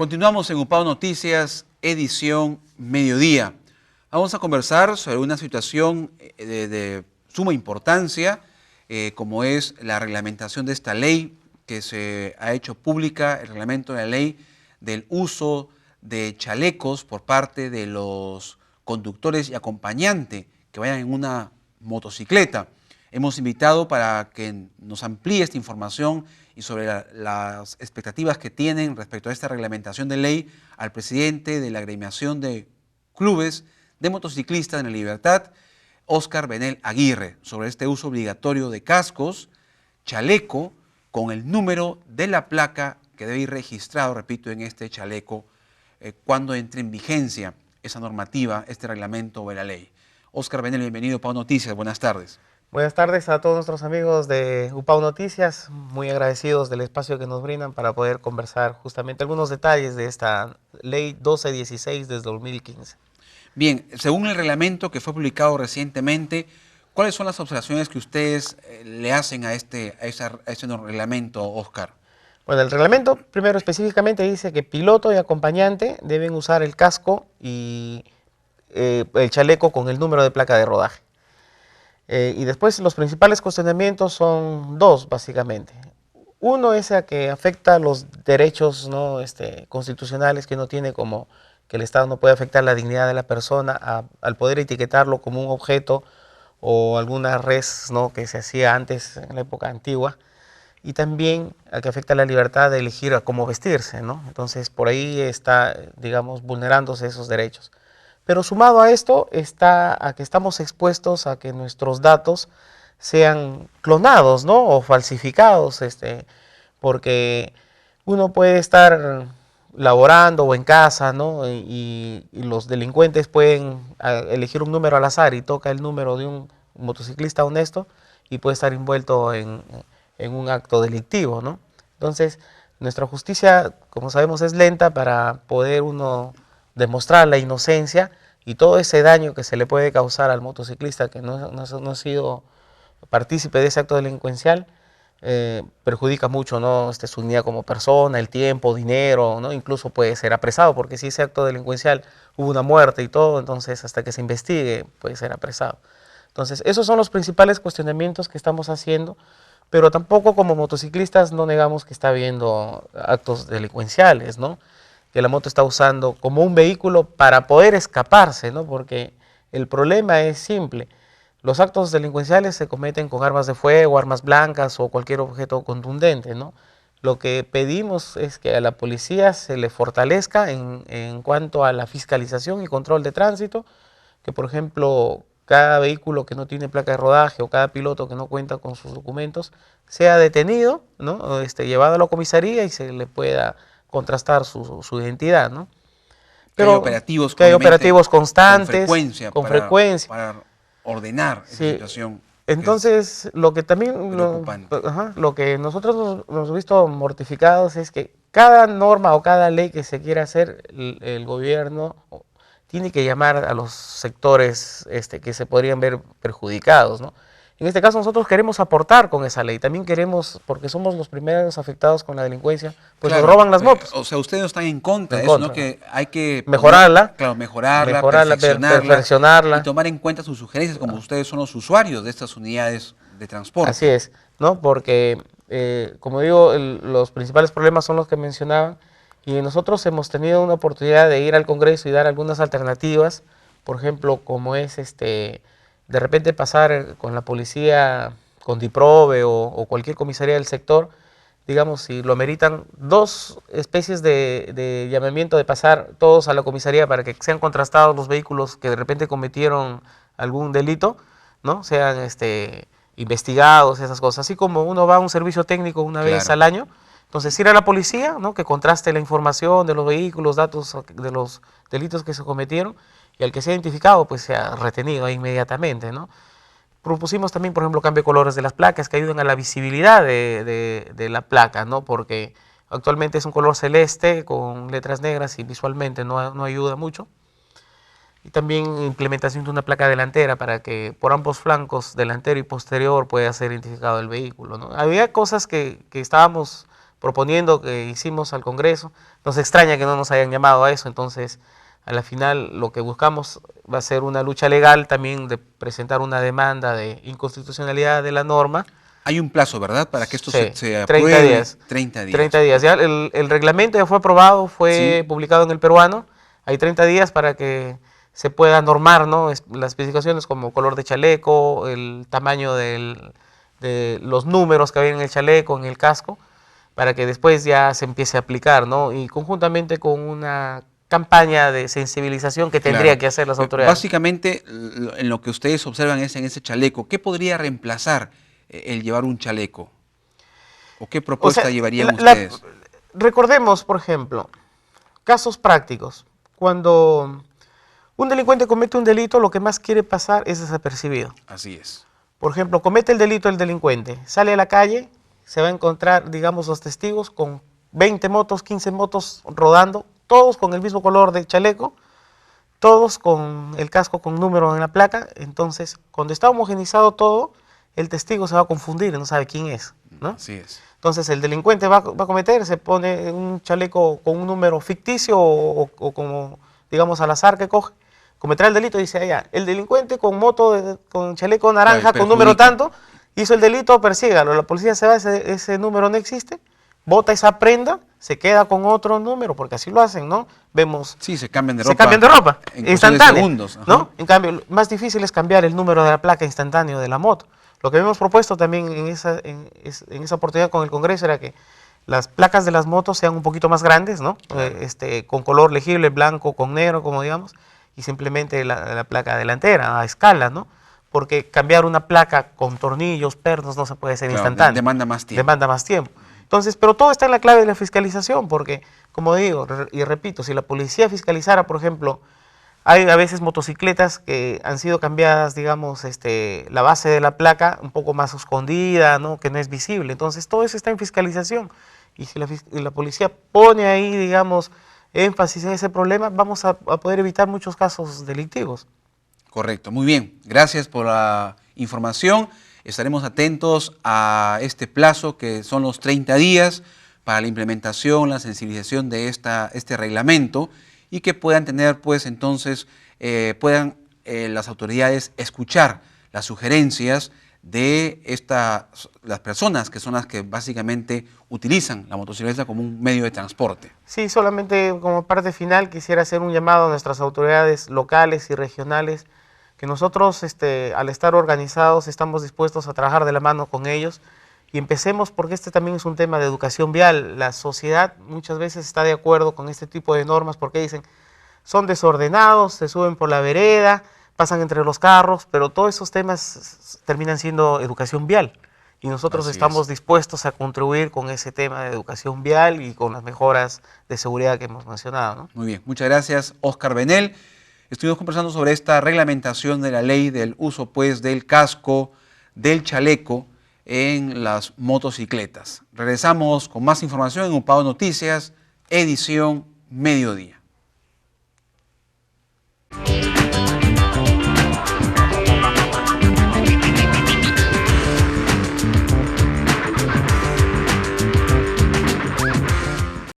Continuamos en UPAO Noticias, edición mediodía. Vamos a conversar sobre una situación de suma importancia, como es la reglamentación de esta ley que se ha hecho pública, el reglamento de la ley del uso de chalecos por parte de los conductores y acompañantes que vayan en una motocicleta. Hemos invitado para que nos amplíe esta información y sobre las expectativas que tienen respecto a esta reglamentación de ley al presidente de la agremiación de clubes de motociclistas en la Libertad, Óscar Benel Aguirre, sobre este uso obligatorio de cascos, chaleco, con el número de la placa que debe ir registrado, repito, en este chaleco, cuando entre en vigencia esa normativa, este reglamento de la ley. Óscar Benel, bienvenido a UPAO Noticias, buenas tardes. Buenas tardes a todos nuestros amigos de UPAO Noticias, muy agradecidos del espacio que nos brindan para poder conversar justamente algunos detalles de esta ley 1216 desde 2015. Bien, según el reglamento que fue publicado recientemente, ¿cuáles son las observaciones que ustedes le hacen a este reglamento, Óscar? Bueno, el reglamento primero específicamente dice que piloto y acompañante deben usar el casco y el chaleco con el número de placa de rodaje. Y después los principales cuestionamientos son dos, básicamente. Uno es a que afecta los derechos constitucionales que uno tiene, como que el Estado no puede afectar la dignidad de la persona al poder etiquetarlo como un objeto o alguna res, ¿no?, que se hacía antes en la época antigua. Y también a que afecta la libertad de elegir a cómo vestirse, ¿no? Entonces por ahí está, digamos, vulnerándose esos derechos. Pero sumado a esto está a que estamos expuestos a que nuestros datos sean clonados, ¿no?, o falsificados, porque uno puede estar laborando o en casa, ¿no?, y los delincuentes pueden elegir un número al azar y toca el número de un motociclista honesto y puede estar envuelto en un acto delictivo, ¿no? Entonces, nuestra justicia, como sabemos, es lenta para poder uno demostrar la inocencia y todo ese daño que se le puede causar al motociclista que no ha sido partícipe de ese acto delincuencial, perjudica mucho, ¿no?, su dignidad como persona, el tiempo, dinero, ¿no? Incluso puede ser apresado, porque si ese acto delincuencial hubo una muerte y todo, entonces hasta que se investigue puede ser apresado. Entonces, esos son los principales cuestionamientos que estamos haciendo, pero tampoco como motociclistas no negamos que está habiendo actos delincuenciales, ¿no?, que la moto está usando como un vehículo para poder escaparse, ¿no?, porque el problema es simple. Los actos delincuenciales se cometen con armas de fuego, armas blancas o cualquier objeto contundente, ¿no? Lo que pedimos es que a la policía se le fortalezca en cuanto a la fiscalización y control de tránsito, que por ejemplo cada vehículo que no tiene placa de rodaje o cada piloto que no cuenta con sus documentos sea detenido, ¿no?, llevado a la comisaría y se le pueda contrastar su identidad, ¿no? Pero que hay operativos constantes, con frecuencia para ordenar esa sí, situación. entonces, lo que también lo que nosotros nos hemos visto mortificados es que cada norma o cada ley que se quiera hacer, el gobierno tiene que llamar a los sectores que se podrían ver perjudicados, ¿no? En este caso nosotros queremos aportar con esa ley, también queremos, porque somos los primeros afectados con la delincuencia, pues claro, nos roban las motos. O sea, ustedes no están en contra de eso, ¿no? Que hay que mejorarla, perfeccionarla y tomar en cuenta sus sugerencias, como ustedes son los usuarios de estas unidades de transporte. Así es, ¿no? Porque, como digo, los principales problemas son los que mencionaban, y nosotros hemos tenido una oportunidad de ir al Congreso y dar algunas alternativas, por ejemplo, como es de repente pasar con la policía, con DIPROVE o cualquier comisaría del sector, digamos, si lo ameritan, dos especies de llamamiento de pasar todos a la comisaría para que sean contrastados los vehículos que de repente cometieron algún delito, ¿no?, sean investigados, esas cosas, así como uno va a un servicio técnico una vez al año. Entonces, ir a la policía, ¿no?, que contraste la información de los vehículos, datos de los delitos que se cometieron, y al que sea identificado, pues sea retenido inmediatamente, ¿no? Propusimos también, por ejemplo, cambio de colores de las placas que ayuden a la visibilidad de la placa, ¿no?, porque actualmente es un color celeste con letras negras y visualmente no ayuda mucho. Y también implementación de una placa delantera para que por ambos flancos, delantero y posterior, pueda ser identificado el vehículo, ¿no? Había cosas que estábamos proponiendo, que hicimos al Congreso. Nos extraña que no nos hayan llamado a eso, entonces a la final lo que buscamos va a ser una lucha legal, también de presentar una demanda de inconstitucionalidad de la norma. Hay un plazo, ¿verdad?, para que esto Sí, se 30 apruebe. días. 30 días. 30 días. Ya el reglamento ya fue aprobado, fue Sí. publicado en el peruano. Hay 30 días para que se pueda normar, ¿no?, las especificaciones como color de chaleco, el tamaño de los números que había en el chaleco, en el casco, para que después ya se empiece a aplicar, ¿no? Y conjuntamente con una campaña de sensibilización que tendría Claro. que hacer las autoridades. Básicamente, en lo que ustedes observan es en ese chaleco, ¿qué podría reemplazar el llevar un chaleco? ¿O qué propuesta O sea, llevarían ustedes? recordemos, por ejemplo, casos prácticos. Cuando un delincuente comete un delito, lo que más quiere pasar es desapercibido. Así es. Por ejemplo, comete el delito el delincuente, sale a la calle, se va a encontrar, digamos, los testigos con 20 motos, 15 motos rodando, todos con el mismo color de chaleco, todos con el casco con número en la placa. Entonces, cuando está homogenizado todo, el testigo se va a confundir y no sabe quién es, ¿no? Así es. Entonces, el delincuente va a cometer, se pone un chaleco con un número ficticio o como, digamos, al azar que coge, cometerá el delito y dice, allá, el delincuente con moto, con chaleco naranja, Claro, con número perjudica. tanto, hizo el delito, persígalo. La policía se va, ese número no existe, bota esa prenda, se queda con otro número, porque así lo hacen, ¿no? Vemos, Sí, se cambian de se ropa. cambian de ropa, En cuestión de instantánea, segundos. Ajá. ¿no? En cambio, más difícil es cambiar el número de la placa instantáneo de la moto. Lo que hemos propuesto también en esa oportunidad con el Congreso era que las placas de las motos sean un poquito más grandes, ¿no? Claro. Con color legible, blanco con negro, como digamos, y simplemente la placa delantera a escala, ¿no? Porque cambiar una placa con tornillos, pernos, no se puede hacer Claro, instantáneo. demanda más tiempo. Demanda más tiempo. Entonces, pero todo está en la clave de la fiscalización, porque, como digo y repito, si la policía fiscalizara, por ejemplo, hay a veces motocicletas que han sido cambiadas, digamos, la base de la placa un poco más escondida, ¿no?, que no es visible. Entonces, todo eso está en fiscalización. Y si la policía pone ahí, digamos, énfasis en ese problema, vamos a poder evitar muchos casos delictivos. Correcto, muy bien. Gracias por la información. Estaremos atentos a este plazo, que son los 30 días, para la implementación, la sensibilización de este reglamento, y que puedan tener, pues, entonces, las autoridades escuchar las sugerencias de las personas que son las que básicamente utilizan la motocicleta como un medio de transporte. Sí, solamente como parte final quisiera hacer un llamado a nuestras autoridades locales y regionales, que nosotros al estar organizados estamos dispuestos a trabajar de la mano con ellos y empecemos, porque este también es un tema de educación vial. La sociedad muchas veces está de acuerdo con este tipo de normas porque dicen, son desordenados, se suben por la vereda, pasan entre los carros, pero todos esos temas terminan siendo educación vial. Y nosotros estamos dispuestos a contribuir con ese tema de educación vial y con las mejoras de seguridad que hemos mencionado, ¿no? Muy bien, muchas gracias, Óscar Venel. Estuvimos conversando sobre esta reglamentación de la ley del uso, pues, del casco, del chaleco en las motocicletas. Regresamos con más información en UPAO Noticias, edición mediodía.